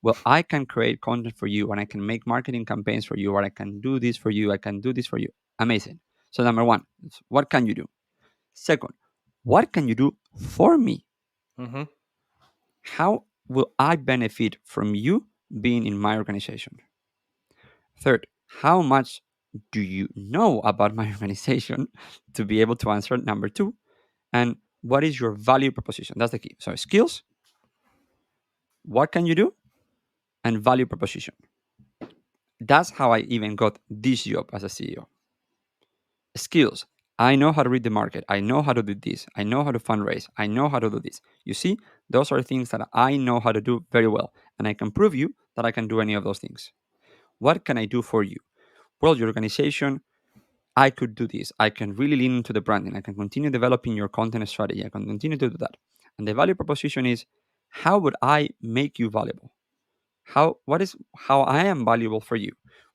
Well, I can create content for you and I can make marketing campaigns for you, or I can do this for you. I can do this for you. Amazing. So number one, what can you do? Second, what can you do for me? Mm-hmm. How will I benefit from you being in my organization? Third, how much do you know about my organization to be able to answer number two? And what is your value proposition? That's the key. So skills, what can you do, and value proposition. That's how I even got this job as a CEO. Skills. I know how to read the market. I know how to do this. I know how to fundraise. I know how to do this. You see, those are things that I know how to do very well. And I can prove you that I can do any of those things. What can I do for you? Well, your organization, I could do this. I can really lean into the branding. I can continue developing your content strategy. I can continue to do that. And the value proposition is, how would I make you valuable? How I am valuable for you?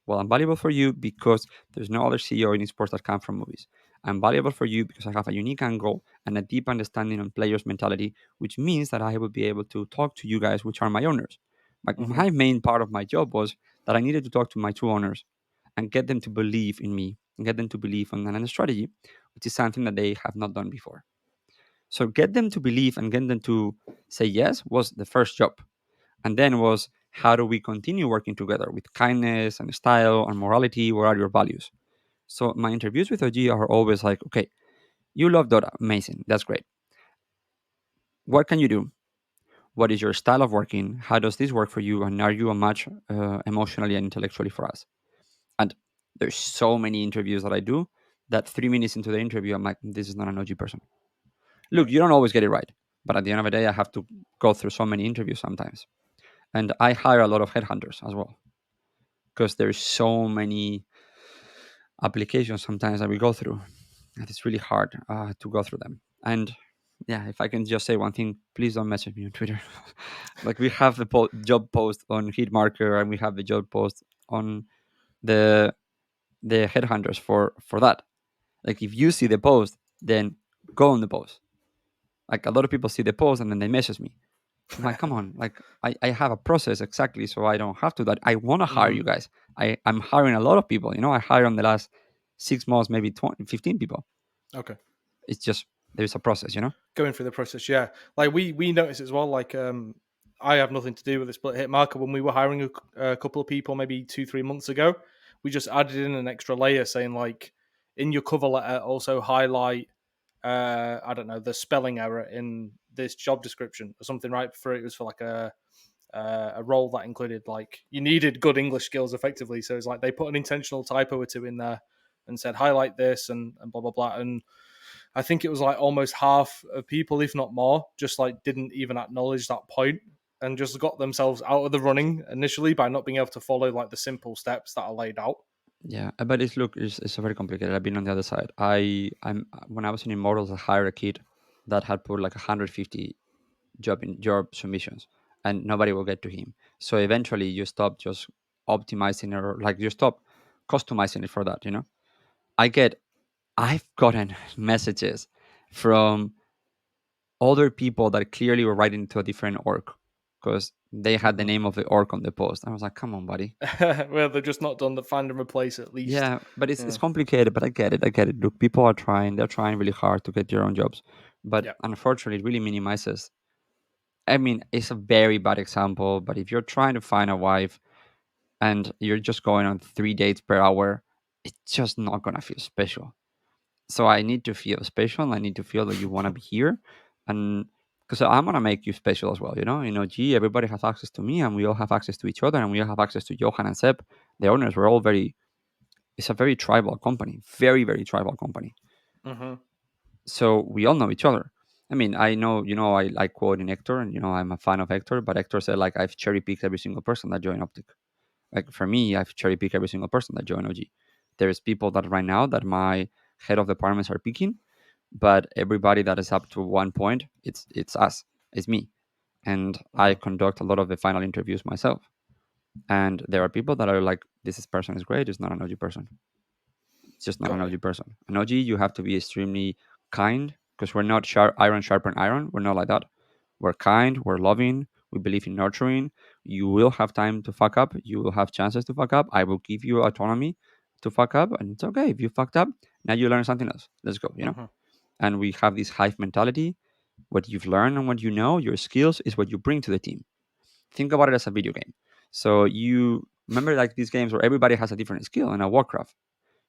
Well, I'm valuable for you because there's no other CEO in esports that come from movies. I'm valuable for you because I have a unique angle and a deep understanding on players' mentality, which means that I will be able to talk to you guys, which are my owners. Like Hmm. my main part of my job was that I needed to talk to my two owners and get them to believe in me and get them to believe in a strategy, which is something that they have not done before. So get them to believe and get them to say yes was the first job. And then was how do we continue working together with kindness and style and morality? What are your values? So my interviews with OG are always like, okay, you love Dota, amazing, that's great. What can you do? What is your style of working? How does this work for you? And are you a match emotionally and intellectually for us? And there's so many interviews that I do that 3 minutes into the interview, I'm like, this is not an OG person. Look, Right. you don't always get it right. But at the end of the day, I have to go through so many interviews sometimes. And I hire a lot of headhunters as well because there's so many applications sometimes that we go through. And it's really hard to go through them. And yeah, if I can just say one thing, please don't message me on Twitter. Like we have the job post on Hitmarker and we have the job post on the headhunters for that. Like if you see the post, then go on the post. Like a lot of people see the post and then they message me. I'm like, come on, like I have a process exactly, so I don't have to that. I want to hire Hmm. you guys. I'm hiring a lot of people. You know, I hired on the last 6 months, maybe 20, 15 people. Okay. It's just there's a process, you know. Going through the process, yeah. Like we noticed as well. Like I have nothing to do with this, but Hitmarker, when we were hiring a couple of people, maybe 2-3 months ago, we just added in an extra layer saying like in your cover letter also highlight I don't know, the spelling error in this job description or something, right? For it was for like a role that included like you needed good English skills effectively. So it's like they put an intentional typo or two in there and said highlight this and blah blah blah. And I think it was like almost half of people, if not more, just like didn't even acknowledge that point and just got themselves out of the running initially by not being able to follow like the simple steps that are laid out. Yeah, but it's very complicated. I've been on the other side. I'm when I was in Immortals, I hired a kid that had put like 150 job submissions, and nobody will get to him. So eventually, you stop just optimizing or like you stop customizing it for that. You know, I get I've gotten messages from other people that clearly were writing to a different org because they had the Mm-hmm. name of the org on the post. I was like, come on, buddy. Well, they've just not done the find and replace at least. Yeah, but it's Yeah. complicated, but I get it. I get it. Look, people are trying. They're trying really hard to get their own jobs, but Yeah. unfortunately, it really minimizes. I mean, it's a very bad example, but if you're trying to find a wife and you're just going on 3 dates per hour, it's just not gonna feel special. So I need to feel special. I need to feel that you want to be here, and because I'm gonna make you special as well. Gee, everybody has access to me, and we all have access to each other, and we all have access to Johan and Seb, the owners. We're all very. It's a very tribal company, very very tribal company. Mm-hmm. So we all know each other. I mean, I know, I like quoting Hector, and I'm a fan of Hector, but Hector said like I've cherry picked every single person that joined Optic. Like for me, I've cherry picked every single person that joined OG. There's people that right now that my head of departments are picking, but everybody that is up to one point, it's us, it's me, and I Mm-hmm. conduct a lot of the final interviews myself. And there are people that are like, this person is great, it's not an OG person. It's just not an Got you. OG person. An OG, you have to be extremely kind because we're not iron sharpen iron. We're not like that. We're kind. We're loving. We believe in nurturing. You will have time to fuck up. You will have chances to fuck up. I will give you autonomy to fuck up, and it's okay if you fucked up. Now you learn something else. Let's go. Mm-hmm. And we have this hive mentality. What you've learned and what you know, your skills is what you bring to the team. Think about it as a video game. So you remember like these games where everybody has a different skill in a Warcraft.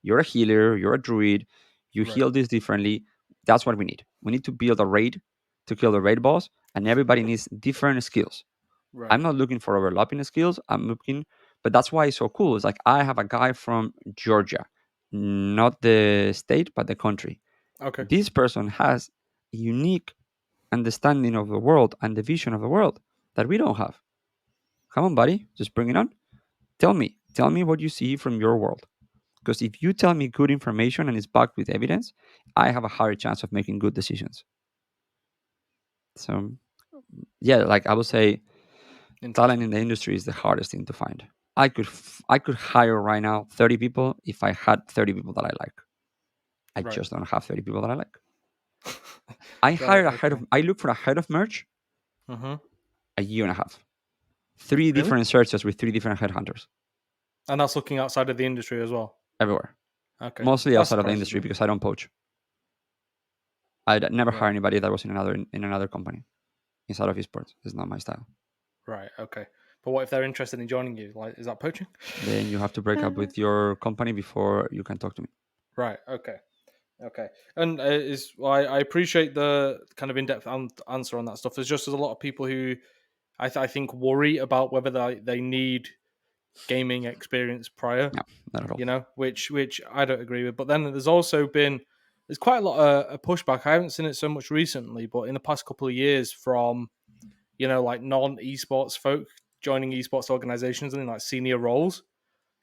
You're a healer, you're a druid, you Right. heal this differently. That's what we need. We need to build a raid to kill the raid boss, and everybody needs different skills. Right. I'm not looking for overlapping skills. I'm looking, but that's why it's so cool. It's like I have a guy from Georgia, not the state, but the country. Okay. This person has a unique understanding of the world and the vision of the world that we don't have. Come on, buddy, just bring it on. Tell me what you see from your world. Because if you tell me good information and it's backed with evidence, I have a higher chance of making good decisions. So, yeah, like I would say, talent Interesting. in the industry is the hardest thing to find. I could hire right now 30 people if I had 30 people that I like. I Right. just don't have 30 people that I like. I Right. hired a head Okay. of. I looked for a head of merch Mm-hmm. a year and a half. Three Really? different searches with three different headhunters And that's looking outside of the industry as well. everywhere, Okay. mostly That outside of the surprises industry me. because I don't poach. I'd never hire Right. anybody that was in another company inside of esports. It's not my style. Right. Okay. But what if they're interested in joining you? Like, is that poaching? Then you have to break up with your company before you can talk to me. Right. Okay. Okay. And is well, I appreciate the kind of in-depth answer on that stuff. There's a lot of people who I think worry about whether they need gaming experience prior, No, not at all. which I don't agree with. But then there's quite a lot of a pushback. I haven't seen it so much recently, but in the past couple of years from like non esports folk joining esports organizations and in like senior roles.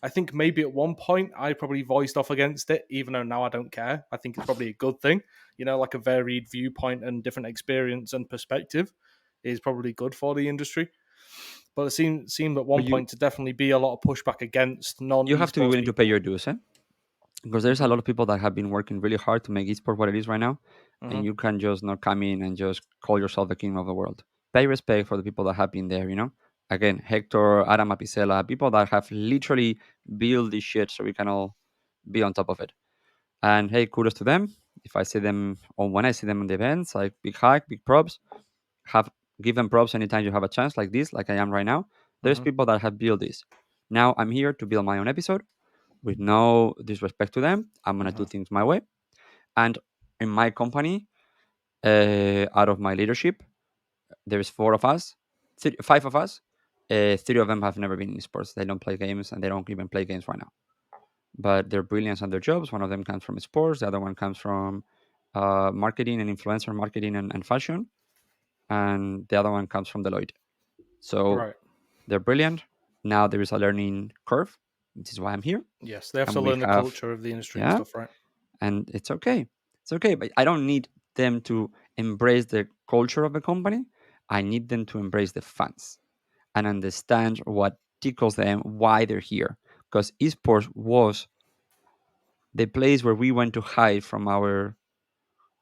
I think maybe at one point I probably voiced off against it, even though now I don't care. I think it's probably a good thing, like a varied viewpoint and different experience and perspective is probably good for the industry. But it seemed at But one point to definitely be a lot of pushback against non you have to be esports willing to pay people. your dues, eh? Because there's a Hmm. lot of people that have been working really hard to make esports what it is right now, and Hmm. you can just not come in and just call yourself the king of the world. Pay respect for the people that have been there, you know. Again, Hector, Adam Apicella, people that have literally built this shit so we can all be on top of it. And hey, kudos to them. If I see them or when I see them on the events, like big hug, big props. Have Give them props anytime you have a chance like this, like I am right now. There's Hmm. people that have built this. Now I'm here to build my own episode with no disrespect to them. I'm gonna do Hmm. things my way. And in my company, out of my leadership, there's four of us, five of us. Three of them have never been in sports. They don't play games, and they don't even play games right now. But they're brilliant at their jobs. One of them comes from sports. The other one comes from marketing and influencer marketing and fashion, and the other one comes from Deloitte. So Right. they're brilliant. Now there is a learning curve. This is why I'm here, Yes, they have to and we learn the have culture of the industry and yeah, stuff, right? and it's okay. It's okay, but I don't need them to embrace the culture of the company. I need them to embrace the fans and understand what tickles them, why they're here. Because esports was the place where we went to hide from our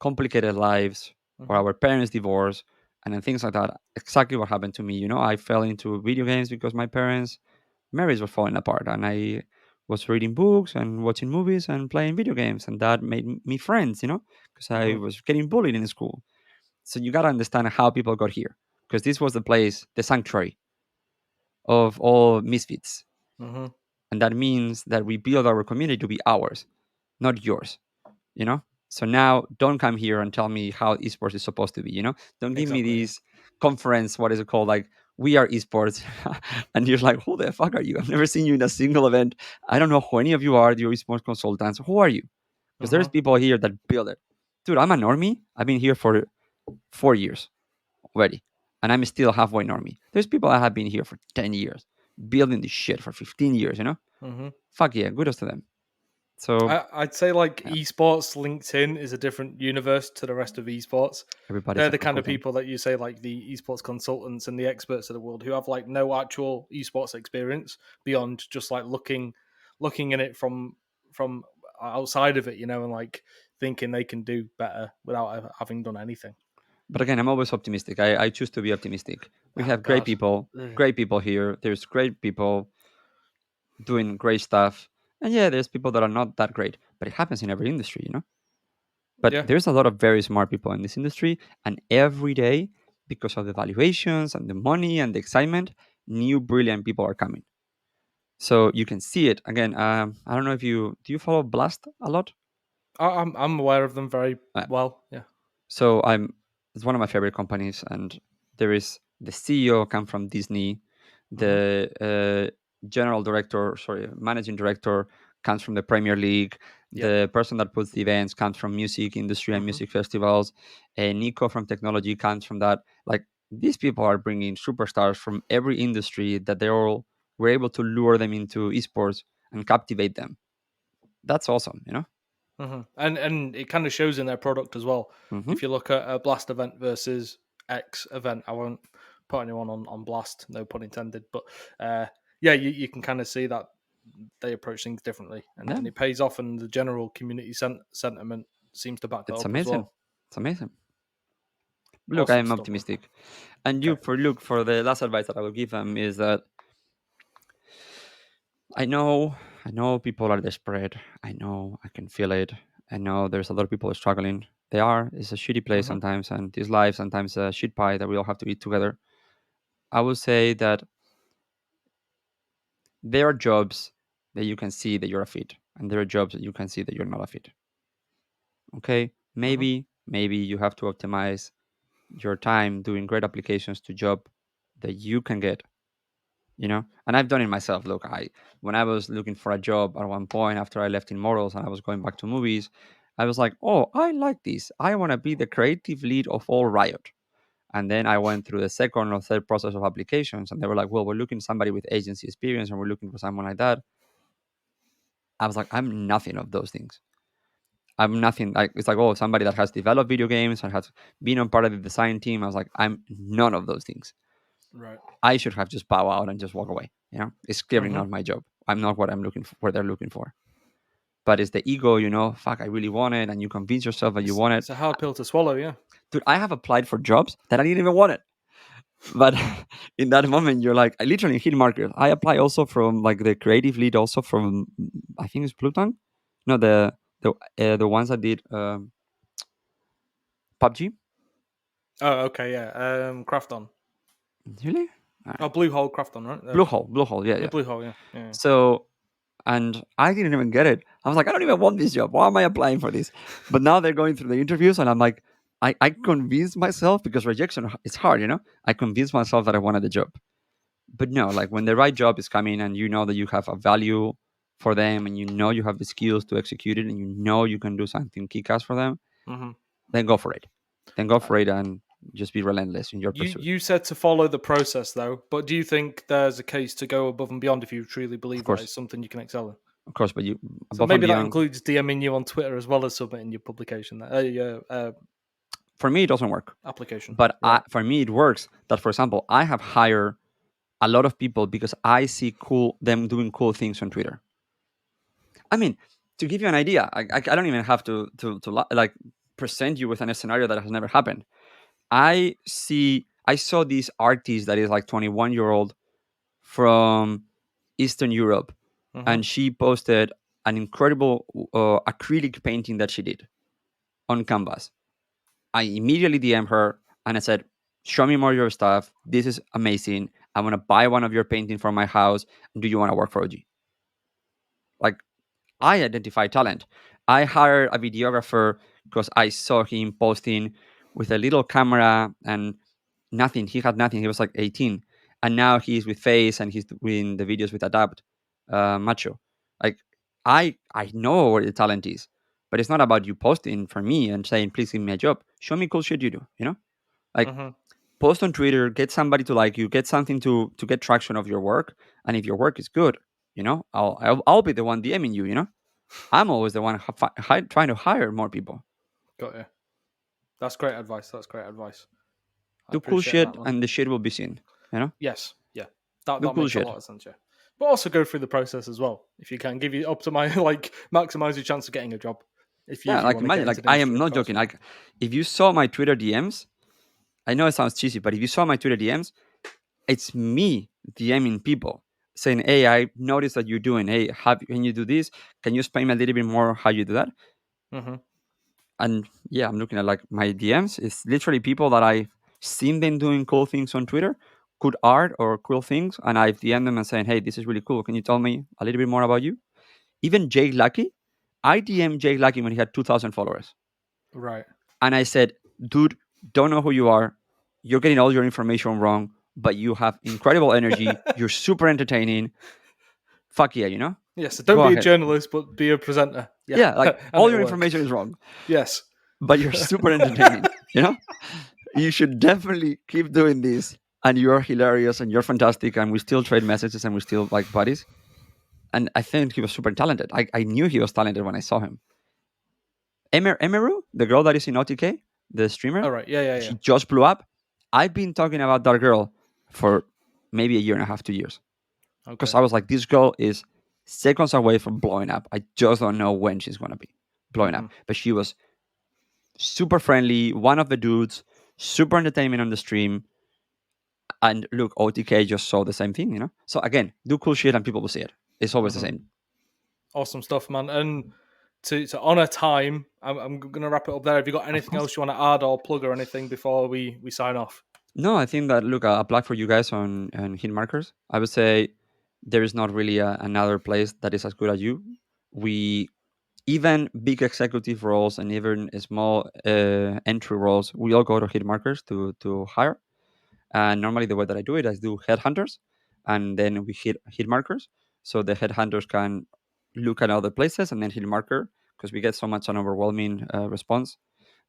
complicated lives or Hmm. our parents' divorce and then things like that. Exactly what happened to me. You know, I fell into video games because my parents' marriage was falling apart, and I was reading books and watching movies and playing video games, and that made me friends. You know, because I Hmm. was getting bullied in school. So you gotta understand how people got here, because this was the place, the sanctuary of all misfits, Hmm. and that means that we build our community to be ours, not yours. You know. So now don't come here and tell me how esports is supposed to be. You know, don't give me Exactly. Yeah. these conference. What is it called? Like we are esports, and you're like, who the fuck are you? I've never seen you in a single event. I don't know who any of you are. You're esports consultants. Who are you? Because there's Hmm. people here that build it. Dude, I'm a normie. I've been here for 4 years already, and I'm still halfway normie. There's people that have been here for 10 years, building this shit for 15 years. You know, Hmm. fuck yeah, kudos to them. So I'd say like yeah, esports LinkedIn is a different universe to the rest of esports. everybody's They're a the kind of consultant. people that you say like the esports consultants and the experts of the world who have like no actual esports experience beyond just like looking in it from outside of it, and like thinking they can do better without having done anything. But again, I'm always optimistic. I choose to be optimistic. We Oh have God. Ugh. great people here. There's great people doing great stuff. And yeah, there's people that are not that great, but it happens in every industry, you know? But Yeah. there's a lot of very smart people in this industry. And every day, because of the valuations and the money and the excitement, new brilliant people are coming. So you can see it. Again, I don't know if you follow Blast a lot? I'm aware of them very Uh, well. Yeah. So it's one of my favorite companies, and there is the CEO come from Disney, Hmm. the general director, sorry, managing director comes from the Premier League, Yep. the person that puts the events comes from music industry and Hmm. music festivals, and Nico from technology comes from that. Like these people are bringing superstars from every industry that they all were able to lure them into esports and captivate them. That's awesome, you know. And it kind of shows in their product as well. Hmm. If you look at a Blast event versus X event, I won't put anyone on Blast, no pun intended, but yeah, you can kind of see that. they approach things differently, Yeah, and it pays off, and the general community sentiment seems to back that it's up as amazing. well. It's amazing. Look, I Awesome am stuff, man. optimistic. And Okay. for the last advice that I will give them is that I know, I know people are desperate. I know, I can feel it. I know there's a lot of people struggling. They are. It's a shitty place Hmm. sometimes, and this life sometimes a shit pie that we all have to eat together. I would say that there are jobs that you can see that you're a fit, and there are jobs that you can see that you're not a fit. Okay, Hmm. maybe you have to optimize your time doing great applications to job that you can get. And I've done it myself. Look, when I was looking for a job at one point after I left Immortals and I was going back to movies, I was like, oh, I like this. I want to be the creative lead of all Riot. And then I went through the second or third process of applications, and they were like, well, we're looking for somebody with agency experience, and we're looking for someone like that. I was like, I'm nothing of those things. I'm nothing. Like, it's like, oh, somebody that has developed video games and has been on part of the design team. I was like, I'm none of those things. Right. I should have just bow out and just walk away. It's clearly Hmm. not my job. I'm not what I'm looking for, what they're looking for. But it's the ego, fuck, I really want it. And you convince yourself that you want it. It's a hard pill to swallow. Yeah. Dude, I have applied for jobs that I didn't even want it. But in that moment, you're like, I literally hit markers. I apply also from like the creative lead, also from, I think it's Pluton. No, the ones that did PUBG. Oh, okay. Yeah. Craft on. Really? Oh, Blue Hole Craft on, right? Blue Hole, yeah, Yeah, yeah. Blue Hole. Yeah. Yeah. So, and I didn't even get it. I was like, I don't even want this job. Why am I applying for this? But now they're going through the interviews, and I'm like, I convinced myself, because rejection is hard. I convinced myself that I wanted the job. But no, like when the right job is coming and you know that you have a value for them and you know you have the skills to execute it and you know you can do something kick ass for them, Hmm. then go for it. Then go for it and just be relentless in your You pursuit. you said to follow the process though, but do you think there's a case to go above and beyond if you truly Of believe that course, is something you can excel in? of course, but you So above and maybe that beyond. includes DMing you on Twitter as well as submitting your publication, your For me, it doesn't work. application. But Right. for me, it works. That, for example, I have hired a lot of people because I see them doing cool things on Twitter. I mean, to give you an idea, I don't even have to like present you with a scenario that has never happened. I saw this artist that is like 21-year-old from Eastern Europe, Hmm. and she posted an incredible acrylic painting that she did on canvas. I immediately DM her and I said, show me more of your stuff. This is amazing. I want to buy one of your painting from my house. Do you want to work for OG? Like, I identify talent. I hired a videographer because I saw him posting with a little camera and nothing. He had nothing. He was like 18. And now he's with Face and he's doing the videos with Adapt Macho. Like, I know where the talent is, but it's not about you posting for me and saying, please give me a job. Show me cool shit you do. Like, Hmm. post on Twitter, get somebody to like you, get something to get traction of your work. And if your work is good, I'll be the one DMing you. I'm always the one trying to hire more people. Got you. That's great advice. That's great advice. I Do cool appreciate that, shit, man. and the shit will be seen. Yes. Yeah. That Do that cool makes a shit. lot of sense. Yeah. But also go through the process as well. If you can, give you optimize like maximize your chance of getting a job. Yeah, If you like want to get imagine, like into the I am industry, of not course. joking. Like, if you saw my Twitter DMs, I know it sounds cheesy, but if you saw my Twitter DMs, it's me DMing people saying, "Hey, I noticed that you're doing. Hey, can you do this? Can you explain me a little bit more how you do that?" Hmm. And yeah, I'm looking at like my DMs. It's literally people that I've seen them doing cool things on Twitter, good art or cool things, and I've DM'd them and saying, "Hey, this is really cool. Can you tell me a little bit more about you?" Even Jake Lucky, I DM'd Jake Lucky when he had 2,000 followers, Right. and I said, "Dude, don't know who you are. You're getting all your information wrong, but you have incredible energy. You're super entertaining. Fuck yeah. Yes. So don't Go be a ahead." journalist, but be a presenter. Yeah, Yeah, like and all it'll your work. information is wrong, Yes. but you're super entertaining. You know. You should definitely keep doing this. And you're hilarious and you're fantastic. And we still trade messages and we still like buddies. And I think he was super talented. I knew he was talented when I saw him. Emeru, the girl that is in OTK, the streamer, All right. Yeah. Yeah. Yeah. she just blew up. I've been talking about that girl for maybe a year and a half, 2 years. Because Okay. I was like, this girl is seconds away from blowing up. I just don't know when she's gonna be blowing up. Hmm. But she was super friendly, one of the dudes, super entertainment on the stream. And look, OTK just saw the same thing, you know? So again, do cool shit and people will see it. It's always the Hmm. same. Awesome stuff, man. And to honor time, I'm going to wrap it up there. Have you got Of anything course. else you want to add or plug or anything before we sign off? No, I think that, look, I apply for you guys on Hitmarkers. I would say there is not really another place that is as good as you. We, even big executive roles and even small entry roles, we all go to Hitmarkers to hire. And normally the way that I do it, I do headhunters, and then we hit markers, so the headhunters can look at other places and then hit marker, because we get so much an overwhelming response.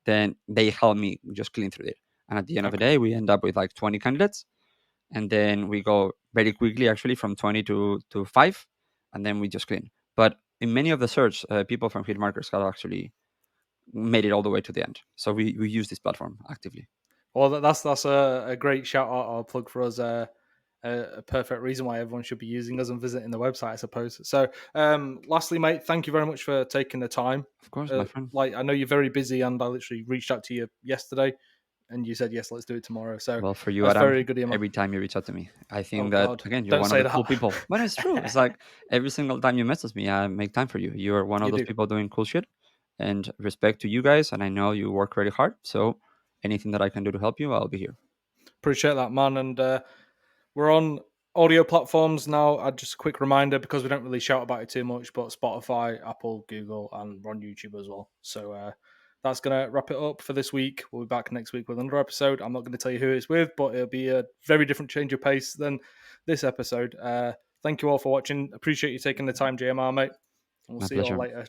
Then they help me just clean through it, and at the end of the Okay. day, we end up with like 20 candidates, and then we go very quickly, actually, from 20 to 5, and then we just clean. But in many of the search, people from hit markers have actually made it all the way to the end. So we use this platform actively. Well, that's a great shout out or plug for us. A perfect reason why everyone should be using us and visiting the website, I suppose. So, lastly, mate, thank you very much for taking the time. Of course, my friend. Like, I know you're very busy, and I literally reached out to you yesterday, and you said yes, let's do it tomorrow. So Well, for you, that's Adam, very good, Emma. every time you reach out to me, I Oh think that, God, again, you're don't one of say the cool that. people. But it's true. It's like every single time you message me, I make time for you. You're one of You those do. people doing cool shit, and respect to you guys. And I know you work really hard. So anything that I can do to help you, I'll be here. Appreciate that, man. And we're on audio platforms now. Just a quick reminder, because we don't really shout about it too much, but Spotify, Apple, Google, and we're on YouTube as well. So that's going to wrap it up for this week. We'll be back next week with another episode. I'm not going to tell you who it's with, but it'll be a very different change of pace than this episode. Thank you all for watching. Appreciate you taking the time, JMR, mate. And we'll My see you all pleasure. later.